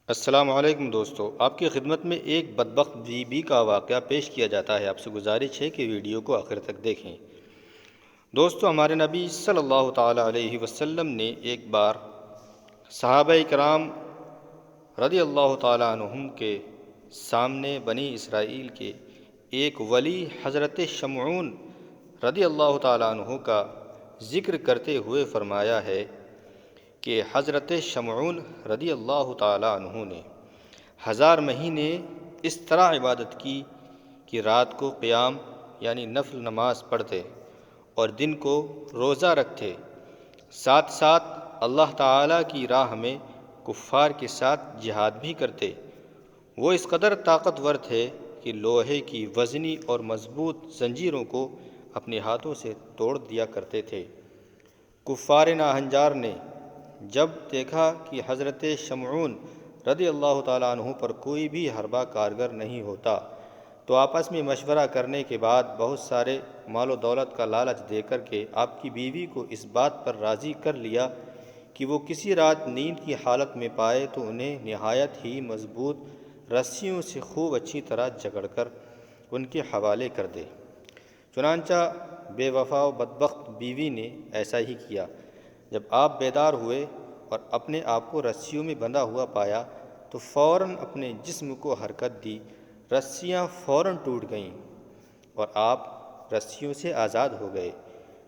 السلام علیکم دوستو، آپ کی خدمت میں ایک بدبخت بی کا واقعہ پیش کیا جاتا ہے۔ آپ سے گزارش ہے کہ ویڈیو کو آخر تک دیکھیں۔ دوستو، ہمارے نبی صلی اللہ تعالی علیہ وسلم نے ایک بار صحابہ کرام رضی اللہ تعالی عنہم کے سامنے بنی اسرائیل کے ایک ولی حضرت شمعون رضی اللہ تعالی عنہ کا ذکر کرتے ہوئے فرمایا ہے کہ حضرت شمعون رضی اللہ تعالی عنہ نے 1000 مہینے اس طرح عبادت کی کہ رات کو قیام یعنی نفل نماز پڑھتے اور دن کو روزہ رکھتے، ساتھ ساتھ اللہ تعالیٰ کی راہ میں کفار کے ساتھ جہاد بھی کرتے۔ وہ اس قدر طاقتور تھے کہ لوہے کی وزنی اور مضبوط زنجیروں کو اپنے ہاتھوں سے توڑ دیا کرتے تھے۔ کفار ناہنجار نے جب دیکھا کہ حضرت شمعون رضی اللہ تعالیٰ عنہ پر کوئی بھی حربہ کارگر نہیں ہوتا، تو آپس میں مشورہ کرنے کے بعد بہت سارے مال و دولت کا لالچ دے کر کے آپ کی بیوی کو اس بات پر راضی کر لیا کہ وہ کسی رات نیند کی حالت میں پائے تو انہیں نہایت ہی مضبوط رسیوں سے خوب اچھی طرح جکڑ کر ان کے حوالے کر دے۔ چنانچہ بے وفا و بدبخت بیوی نے ایسا ہی کیا۔ جب آپ بیدار ہوئے اور اپنے آپ کو رسیوں میں بندھا ہوا پایا تو فوراً اپنے جسم کو حرکت دی، رسیاں فوراً ٹوٹ گئیں اور آپ رسیوں سے آزاد ہو گئے۔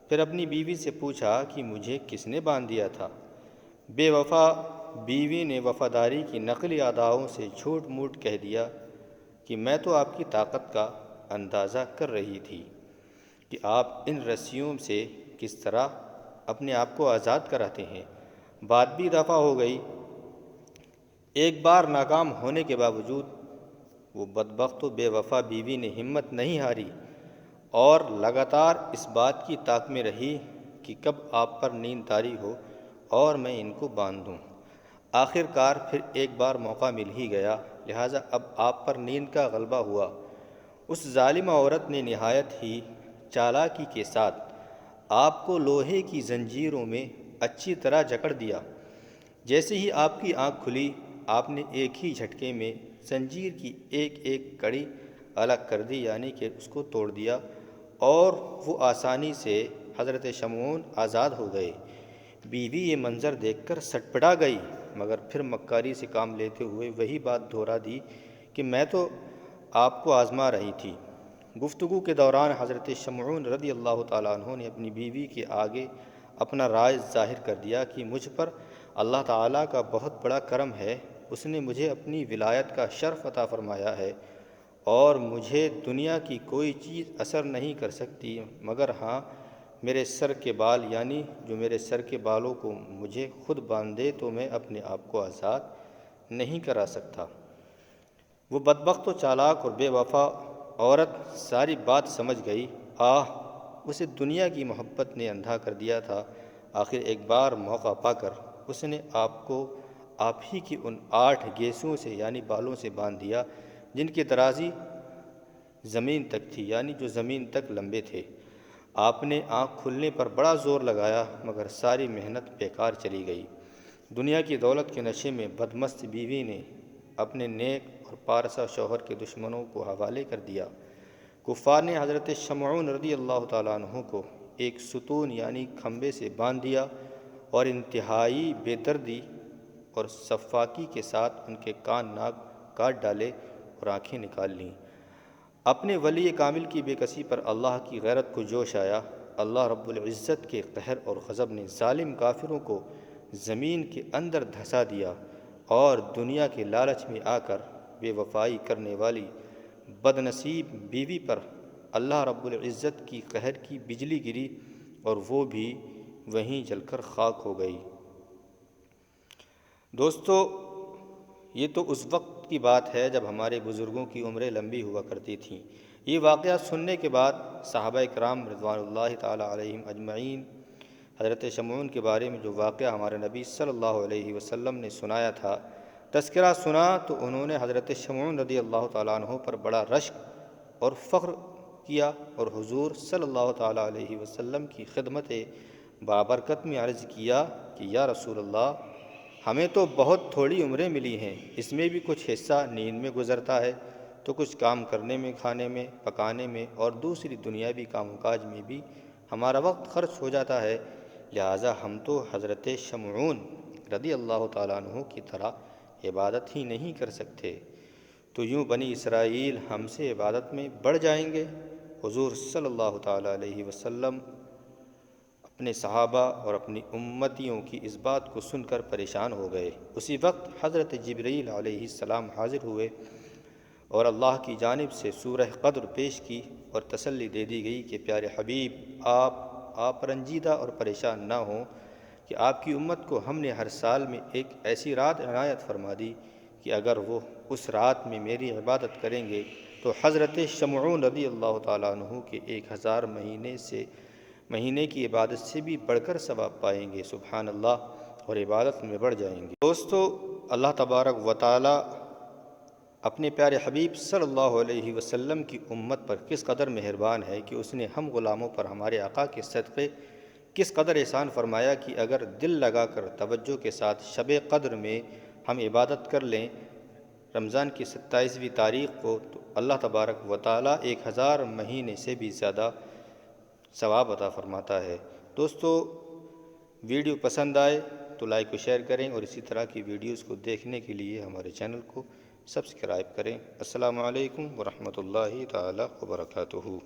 پھر اپنی بیوی سے پوچھا کہ مجھے کس نے باندھ دیا تھا؟ بے وفا بیوی نے وفاداری کی نقلی اداؤں سے جھوٹ موٹ کہہ دیا کہ میں تو آپ کی طاقت کا اندازہ کر رہی تھی کہ آپ ان رسیوں سے کس طرح اپنے آپ کو آزاد کراتے ہیں۔ بات بھی دفع ہو گئی۔ ایک بار ناکام ہونے کے باوجود وہ بدبخت و بے وفا بیوی نے ہمت نہیں ہاری اور لگاتار اس بات کی طاق میں رہی کہ کب آپ پر نیند طاری ہو اور میں ان کو باندھ دوں۔ آخر کار پھر ایک بار موقع مل ہی گیا، لہٰذا اب آپ پر نیند کا غلبہ ہوا۔ اس ظالمہ عورت نے نہایت ہی چالاکی کے ساتھ آپ کو لوہے کی زنجیروں میں اچھی طرح جکڑ دیا۔ جیسے ہی آپ کی آنکھ کھلی، آپ نے ایک ہی جھٹکے میں زنجیر کی ایک ایک کڑی الگ کر دی، یعنی کہ اس کو توڑ دیا، اور وہ آسانی سے حضرت شمعون آزاد ہو گئے۔ بیوی یہ منظر دیکھ کر سٹپٹا گئی، مگر پھر مکاری سے کام لیتے ہوئے وہی بات دہرا دی کہ میں تو آپ کو آزما رہی تھی۔ گفتگو کے دوران حضرت شمعون رضی اللہ تعالیٰ عنہ نے اپنی بیوی کے آگے اپنا راز ظاہر کر دیا کہ مجھ پر اللہ تعالیٰ کا بہت بڑا کرم ہے، اس نے مجھے اپنی ولایت کا شرف عطا فرمایا ہے اور مجھے دنیا کی کوئی چیز اثر نہیں کر سکتی، مگر ہاں میرے سر کے بال، یعنی جو میرے سر کے بالوں کو مجھے خود باندھ دے تو میں اپنے آپ کو آزاد نہیں کرا سکتا۔ وہ بدبخت و چالاک اور بے وفا عورت ساری بات سمجھ گئی۔ اسے دنیا کی محبت نے اندھا کر دیا تھا۔ آخر ایک بار موقع پا کر اس نے آپ کو آپ ہی کی ان 8 گیسوں سے یعنی بالوں سے باندھ دیا جن کی درازی زمین تک تھی، یعنی جو زمین تک لمبے تھے۔ آپ نے آنکھ کھلنے پر بڑا زور لگایا، مگر ساری محنت بیکار چلی گئی۔ دنیا کی دولت کے نشے میں بدمست بیوی نے اپنے نیک اور پارسا شوہر کے دشمنوں کو حوالے کر دیا۔ کفار نے حضرت شمعون رضی اللہ تعالیٰ عنہ کو ایک ستون یعنی کھمبے سے باندھ دیا اور انتہائی بے دردی اور سفاکی کے ساتھ ان کے کان ناک کاٹ ڈالے اور آنکھیں نکال لیں۔ اپنے ولی کامل کی بے کسی پر اللہ کی غیرت کو جوش آیا۔ اللہ رب العزت کے قہر اور غضب نے ظالم کافروں کو زمین کے اندر دھسا دیا اور دنیا کے لالچ میں آ کر بے وفائی کرنے والی بد نصیب بیوی پر اللہ رب العزت کی قہر کی بجلی گری اور وہ بھی وہیں جل کر خاک ہو گئی۔ دوستو، یہ تو اس وقت کی بات ہے جب ہمارے بزرگوں کی عمریں لمبی ہوا کرتی تھیں۔ یہ واقعہ سننے کے بعد صحابہ کرام رضوان اللہ تعالیٰ علیہم اجمعین حضرت شمعون کے بارے میں جو واقعہ ہمارے نبی صلی اللہ علیہ وسلم نے سنایا تھا، تذکرہ سنا تو انہوں نے حضرت شمعون رضی اللہ تعالیٰ عنہ پر بڑا رشک اور فخر کیا اور حضور صلی اللہ تعالیٰ علیہ وسلم کی خدمت بابرکت میں عرض کیا کہ یا رسول اللہ، ہمیں تو بہت تھوڑی عمریں ملی ہیں، اس میں بھی کچھ حصہ نیند میں گزرتا ہے تو کچھ کام کرنے میں، کھانے میں، پکانے میں اور دوسری دنیاوی کام و کاج میں بھی ہمارا وقت خرچ ہو جاتا ہے۔ لہٰذا ہم تو حضرت شمعون رضی اللہ تعالیٰ عنہ کی طرح عبادت ہی نہیں کر سکتے، تو یوں بنی اسرائیل ہم سے عبادت میں بڑھ جائیں گے؟ حضور صلی اللہ تعالیٰ علیہ وسلم اپنے صحابہ اور اپنی امتیوں کی اس بات کو سن کر پریشان ہو گئے۔ اسی وقت حضرت جبرائیل علیہ السلام حاضر ہوئے اور اللہ کی جانب سے سورہ قدر پیش کی اور تسلی دے دی گئی کہ پیارے حبیب، آپ رنجیدہ اور پریشان نہ ہوں کہ آپ کی امت کو ہم نے ہر سال میں ایک ایسی رات عنایت فرما دی کہ اگر وہ اس رات میں میری عبادت کریں گے تو حضرت شمعون رضی اللہ تعالیٰ عنہ کے 1000 مہینے کی عبادت سے بھی بڑھ کر ثواب پائیں گے۔ سبحان اللہ، اور عبادت میں بڑھ جائیں گے۔ دوستو، اللہ تبارک و تعالیٰ اپنے پیارے حبیب صلی اللہ علیہ وسلم کی امت پر کس قدر مہربان ہے کہ اس نے ہم غلاموں پر ہمارے آقا کے صدقے کس قدر احسان فرمایا کہ اگر دل لگا کر توجہ کے ساتھ شب قدر میں ہم عبادت کر لیں رمضان کی 27ویں تاریخ کو، تو اللہ تبارک و تعالیٰ 1000 مہینے سے بھی زیادہ ثواب عطا فرماتا ہے۔ دوستو، ویڈیو پسند آئے تو لائک و شیئر کریں اور اسی طرح کی ویڈیوز کو دیکھنے کے لیے ہمارے چینل کو سبسکرائب کریں۔ السلام علیکم ورحمۃ اللہ تعالیٰ وبرکاتہ۔